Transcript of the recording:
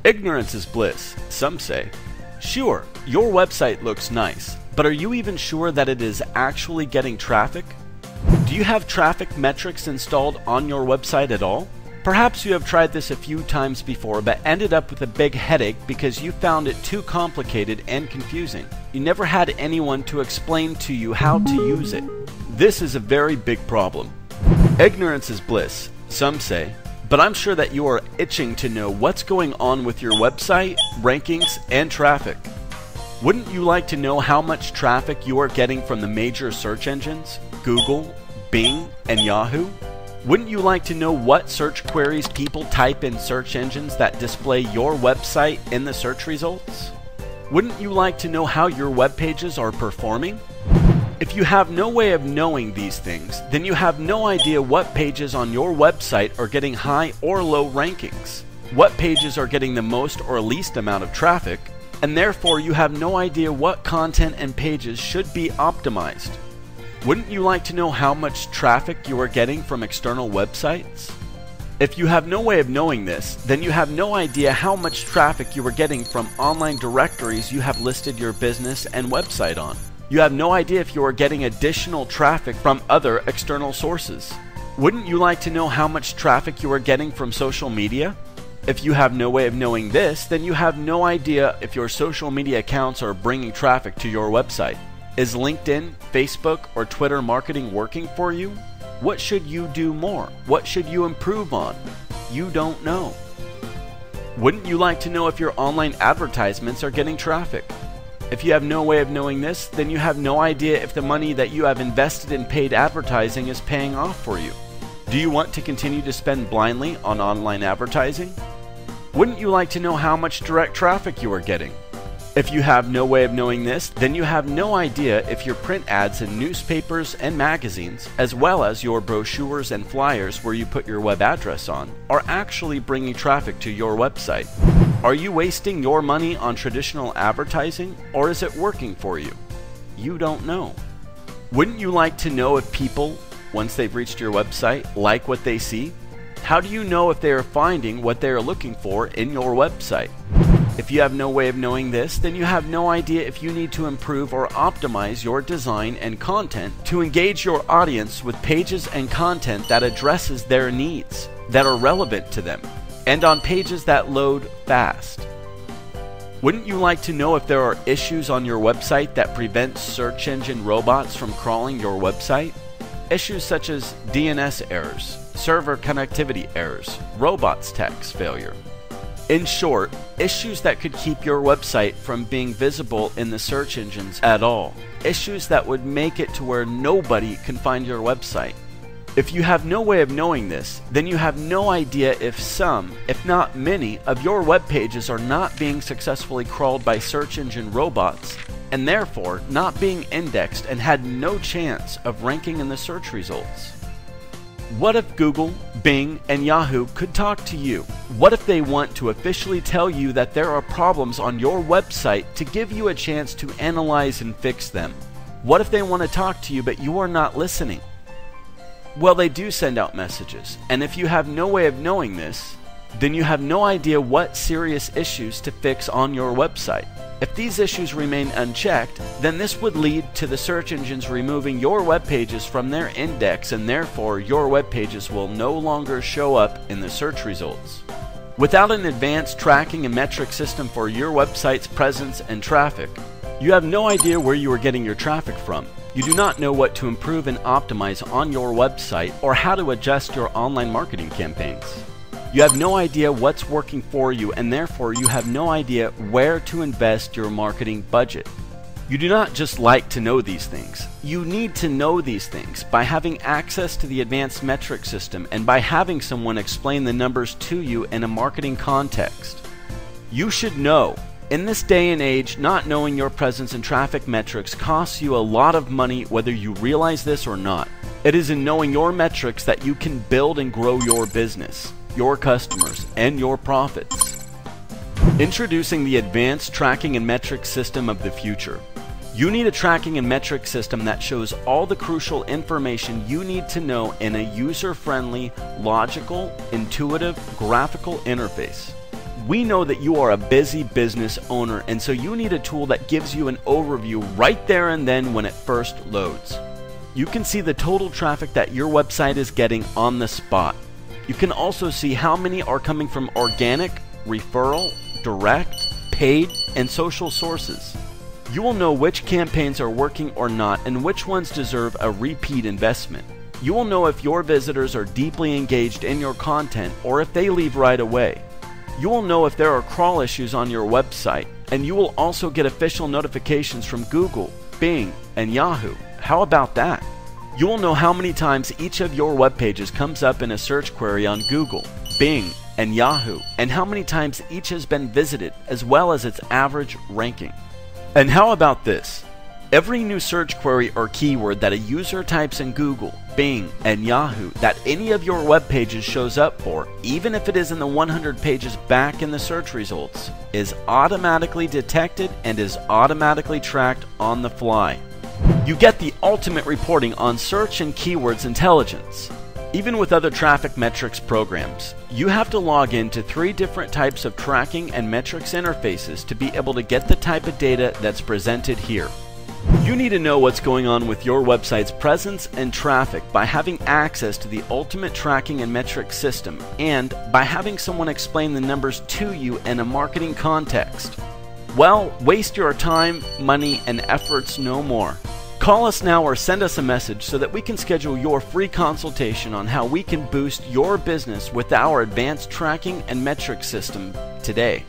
Ignorance is bliss, some say. Sure, your website looks nice, but are you even sure that it is actually getting traffic? Do you have traffic metrics installed on your website at all? Perhaps you have tried this a few times before but ended up with a big headache because you found it too complicated and confusing. You never had anyone to explain to you how to use it. This is a very big problem. Ignorance is bliss, some say, but I'm sure that you are itching to know what's going on with your website, rankings, and traffic. Wouldn't you like to know how much traffic you are getting from the major search engines, Google, Bing, and Yahoo? Wouldn't you like to know what search queries people type in search engines that display your website in the search results? Wouldn't you like to know how your web pages are performing? If you have no way of knowing these things, then you have no idea what pages on your website are getting high or low rankings, what pages are getting the most or least amount of traffic, and therefore you have no idea what content and pages should be optimized. Wouldn't you like to know how much traffic you are getting from external websites? If you have no way of knowing this, then you have no idea how much traffic you are getting from online directories you have listed your business and website on. You have no idea if you are getting additional traffic from other external sources. Wouldn't you like to know how much traffic you are getting from social media? If you have no way of knowing this, then you have no idea if your social media accounts are bringing traffic to your website. Is LinkedIn, Facebook, or Twitter marketing working for you? What should you do more? What should you improve on? You don't know. Wouldn't you like to know if your online advertisements are getting traffic? If you have no way of knowing this, then you have no idea if the money that you have invested in paid advertising is paying off for you. Do you want to continue to spend blindly on online advertising? Wouldn't you like to know how much direct traffic you are getting? If you have no way of knowing this, then you have no idea if your print ads in newspapers and magazines, as well as your brochures and flyers where you put your web address on, are actually bringing traffic to your website. Are you wasting your money on traditional advertising, or is it working for you? You don't know. Wouldn't you like to know if people, once they've reached your website, like what they see? How do you know if they are finding what they are looking for in your website? If you have no way of knowing this, then you have no idea if you need to improve or optimize your design and content to engage your audience with pages and content that addresses their needs, that are relevant to them, and on pages that load fast. Wouldn't you like to know if there are issues on your website that prevent search engine robots from crawling your website? Issues such as DNS errors, server connectivity errors, robots tax failure. In short, issues that could keep your website from being visible in the search engines at all. Issues that would make it to where nobody can find your website. If you have no way of knowing this, then you have no idea if some, if not many, of your web pages are not being successfully crawled by search engine robots, and therefore not being indexed and had no chance of ranking in the search results. What if Google, Bing, and Yahoo could talk to you? What if they want to officially tell you that there are problems on your website to give you a chance to analyze and fix them? What if they want to talk to you but you are not listening? Well, they do send out messages, and if you have no way of knowing this, then you have no idea what serious issues to fix on your website. If these issues remain unchecked, then this would lead to the search engines removing your web pages from their index, and therefore your web pages will no longer show up in the search results. Without an advanced tracking and metric system for your website's presence and traffic, you have no idea where you are getting your traffic from. You do not know what to improve and optimize on your website or how to adjust your online marketing campaigns. You have no idea what's working for you, and therefore you have no idea where to invest your marketing budget. You do not just like to know these things. You need to know these things by having access to the advanced metric system and by having someone explain the numbers to you in a marketing context. You should know. In this day and age, not knowing your presence and traffic metrics costs you a lot of money whether you realize this or not. It is in knowing your metrics that you can build and grow your business, your customers, and your profits. Introducing the advanced tracking and metric system of the future. You need a tracking and metric system that shows all the crucial information you need to know in a user-friendly, logical, intuitive, graphical interface. We know that you are a busy business owner, and so you need a tool that gives you an overview right there and then when it first loads. You can see the total traffic that your website is getting on the spot. You can also see how many are coming from organic, referral, direct, paid, and social sources. You will know which campaigns are working or not and which ones deserve a repeat investment. You will know if your visitors are deeply engaged in your content or if they leave right away. You will know if there are crawl issues on your website, and you will also get official notifications from Google, Bing, and Yahoo. How about that? You will know how many times each of your web pages comes up in a search query on Google, Bing, and Yahoo, and how many times each has been visited, as well as its average ranking. And how about this? Every new search query or keyword that a user types in Google, Bing, and Yahoo that any of your web pages shows up for, even if it is in the 100 pages back in the search results, is automatically detected and is automatically tracked on the fly. You get the ultimate reporting on search and keywords intelligence. Even with other traffic metrics programs, you have to log into 3 different types of tracking and metrics interfaces to be able to get the type of data that's presented here. You need to know what's going on with your website's presence and traffic by having access to the ultimate tracking and metrics system, and by having someone explain the numbers to you in a marketing context. Well, waste your time, money, and efforts no more. Call us now or send us a message so that we can schedule your free consultation on how we can boost your business with our advanced tracking and metrics system today.